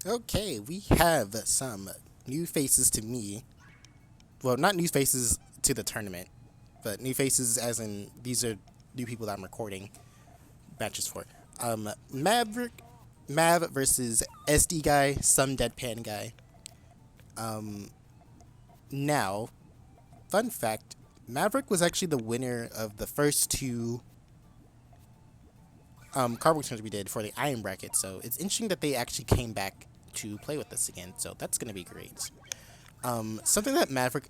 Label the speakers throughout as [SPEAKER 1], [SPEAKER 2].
[SPEAKER 1] Okay, we have some new faces to me. Well, not new faces to the tournament, but new faces as in these are new people that I'm recording matches for. Mav versus SDGuy, some deadpan guy. Um, Now, fun fact: Maverick was actually the winner of the first two Carbuncle turns we did for the Iron Bracket. So it's interesting that they actually came back to play with us again. So that's gonna be great. Something that Maverick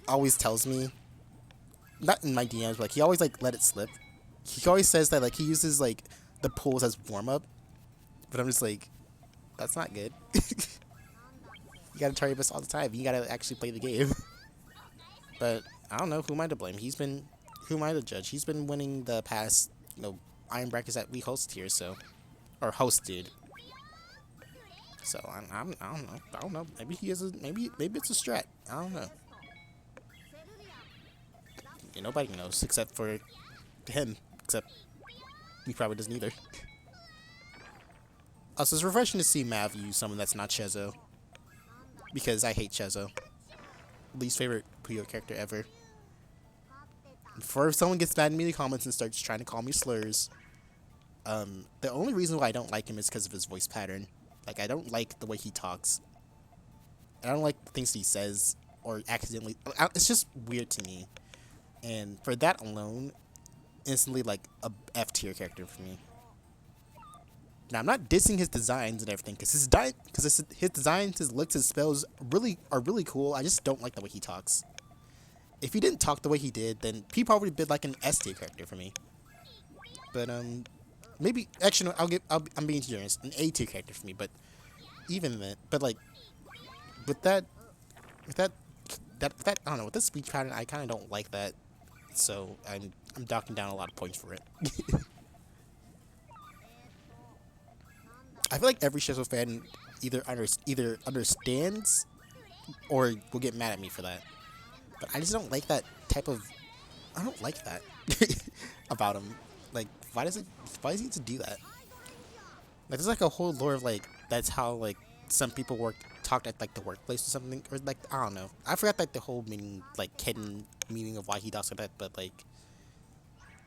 [SPEAKER 1] always tells me, not in my DMs, but like he always like let it slip. He always says that like he uses like the pools as warm up, but I'm just like, that's not good. You gotta try your best all the time. You gotta actually play the game. But I don't know, who am I to blame? Who am I to judge? He's been winning the past, Iron brackets that we host here, so, or hosted. So I don't know. I don't know. Maybe he is maybe it's a strat. I don't know. Yeah, nobody knows except for him. Except he probably doesn't either. Also, it's refreshing to see Mav use someone that's not Chezo. Because I hate Chezo. Least favorite Puyo character ever. Before someone gets mad at me in the comments and starts trying to call me slurs, the only reason why I don't like him is because of his voice pattern. Like, I don't like the way he talks. I don't like the things he says or accidentally. It's just weird to me. And for that alone, instantly like a F tier character for me. Now I'm not dissing his designs and everything, because his designs, his looks, his spells are really cool. I just don't like the way he talks. If he didn't talk the way he did, then he probably would be like an S tier character for me. But maybe actually no, I'm being generous, an A tier character for me. But even then, but like with that I don't know, with this speech pattern, I kind of don't like that. So I'm docking down a lot of points for it. I feel like every Shizzle fan either understands or will get mad at me for that. But I just don't like that type of. I don't like that about him. Like, why does he need to do that? Like, there's like a whole lore of like that's how like some people talked at like the workplace or something, or like I don't know. I forgot like the whole meaning, like hidden meaning of why he talks like that. But like,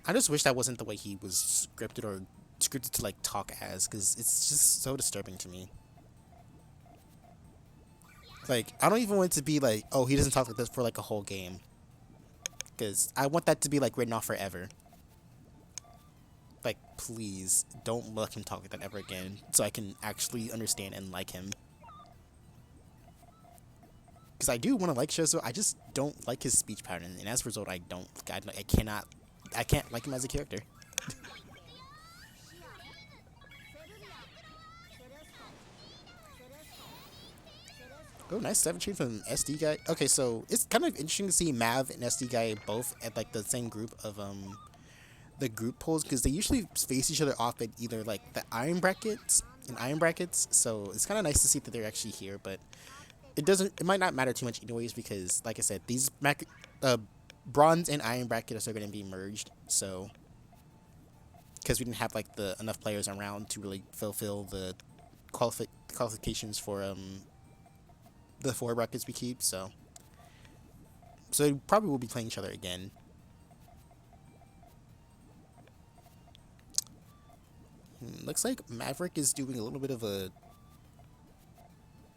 [SPEAKER 1] I just wish that wasn't the way he was scripted to like talk as, because it's just so disturbing to me. Like, I don't even want it to be like, oh, he doesn't talk like this for like a whole game, because I want that to be like written off forever. Like, please don't let him talk like that ever again, so I can actually understand and like him. Because I do want to like Shizo, I just don't like his speech pattern, and as a result, I can't like him as a character. Oh, nice 7 trade from SDGuy. Okay, so it's kind of interesting to see Mav and SDGuy both at like the same group of the group polls, because they usually face each other off at either like the iron brackets and iron brackets. So it's kind of nice to see that they're actually here, but it might not matter too much anyways, because like I said, these bronze and iron brackets are going to be merged. So because we didn't have like enough players around to really fulfill the qualifications for the 4 brackets we keep, so they probably will be playing each other again. Looks like Maverick is doing a little bit of a.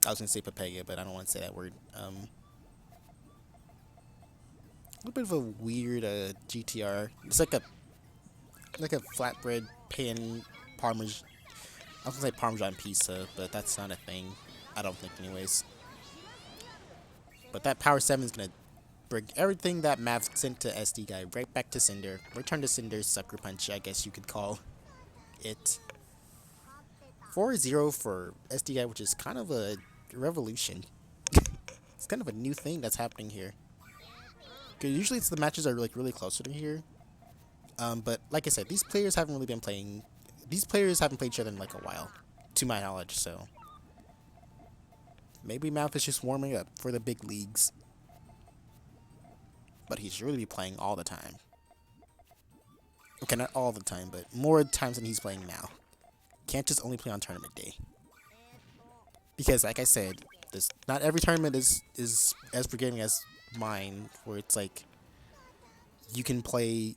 [SPEAKER 1] I was gonna say Papaya, but I don't want to say that word. A little bit of a weird GTR. It's like a flatbread pan parmesan. I was gonna say Parmesan pizza, but that's not a thing. I don't think, anyways. But that Power 7 is going to bring everything that Mav sent to SDGuy right back to Cinder. Return to Cinder's Sucker Punch, I guess you could call it. 4-0 for SDGuy, which is kind of a revolution. It's kind of a new thing that's happening here. Because usually the matches are like really closer to here. But like I said, these players haven't really been playing. These players haven't played each other in like a while, to my knowledge, so. Maybe Mav is just warming up for the big leagues. But he should really be playing all the time. Okay, not all the time, but more times than he's playing now. Can't just only play on tournament day. Because like I said, this not every tournament is as forgiving as mine, where it's like you can play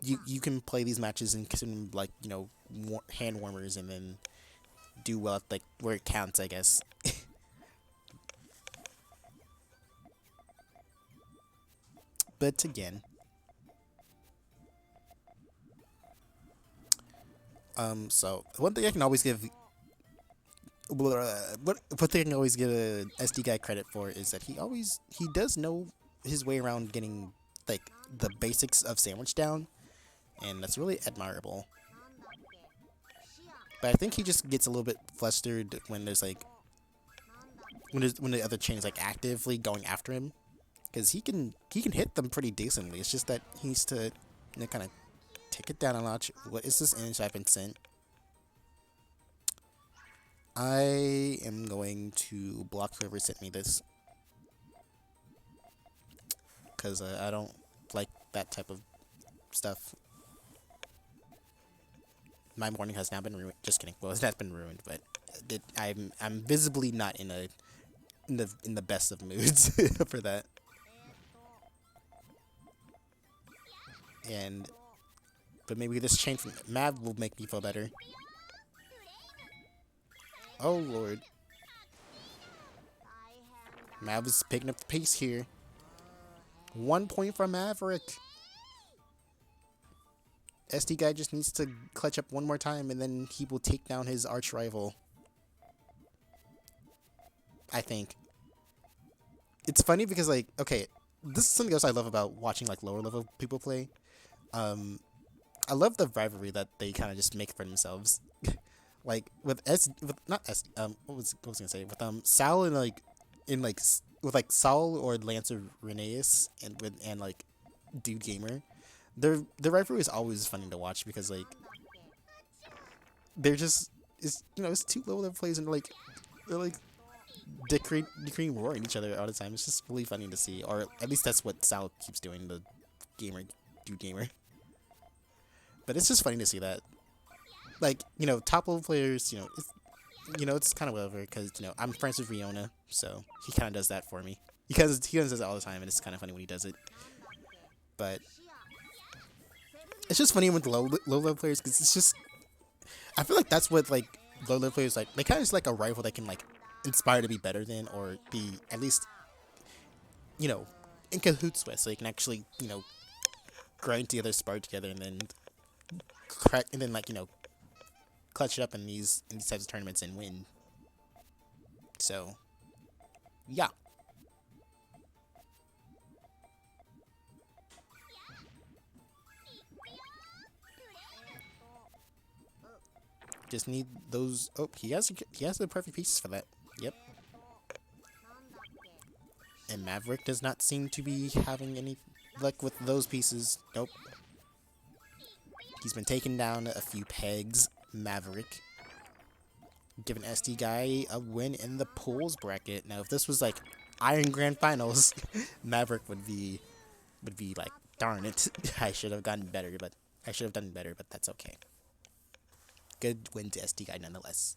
[SPEAKER 1] you can play these matches and consider them like hand warmers and then do well at, like where it counts, I guess. But again, so one thing I can always give one thing I can always give a SDGuy credit for is that he does know his way around getting like the basics of sandwich down, and that's really admirable. But I think he just gets a little bit flustered when there's like when the other chain is like actively going after him, because he can hit them pretty decently. It's just that he needs to kind of take it down a notch. What is this image I've been sent? I am going to block whoever sent me this, because I don't like that type of stuff. My morning has now been ruined. Just kidding. Well, it's not been ruined, but I'm visibly not in the best of moods for that. But maybe this change from Mav will make me feel better. Oh lord. Mav is picking up the pace here. 1 point for Maverick. SDGuy just needs to clutch up one more time and then he will take down his arch rival. I think. It's funny because like, okay, this is something else I love about watching like lower level people play. I love the rivalry that they kind of just make for themselves. Like with what was I gonna say, with Sal and like with like Saul or Lancer Reneus and like Dude Gamer, their rivalry is always funny to watch because like they're just it's two low level players and they're like decreeing war at each other all the time. It's just really funny to see, or at least that's what Sal keeps doing, the Dude Gamer. But it's just funny to see that, like top level players, it's kind of whatever because I'm friends with Riona, so he kind of does that for me because he does it all the time, and it's kind of funny when he does it. But it's just funny with low level players because it's just I feel like that's what like low level players like. They kind of just like a rival that can like inspire to be better than, or be at least in cahoots with, so they can actually grind together, spar together, and then crack, and then like clutch it up in these types of tournaments and win. So yeah. Just need those. Oh, he has the perfect pieces for that. Yep. And Maverick does not seem to be having any luck with those pieces. Nope. He's been taken down a few pegs. Maverick giving SDGuy a win in the pools bracket. Now, if this was like Iron Grand Finals, Maverick would be like, darn it, I should have done better, but that's okay. Good win to SDGuy nonetheless.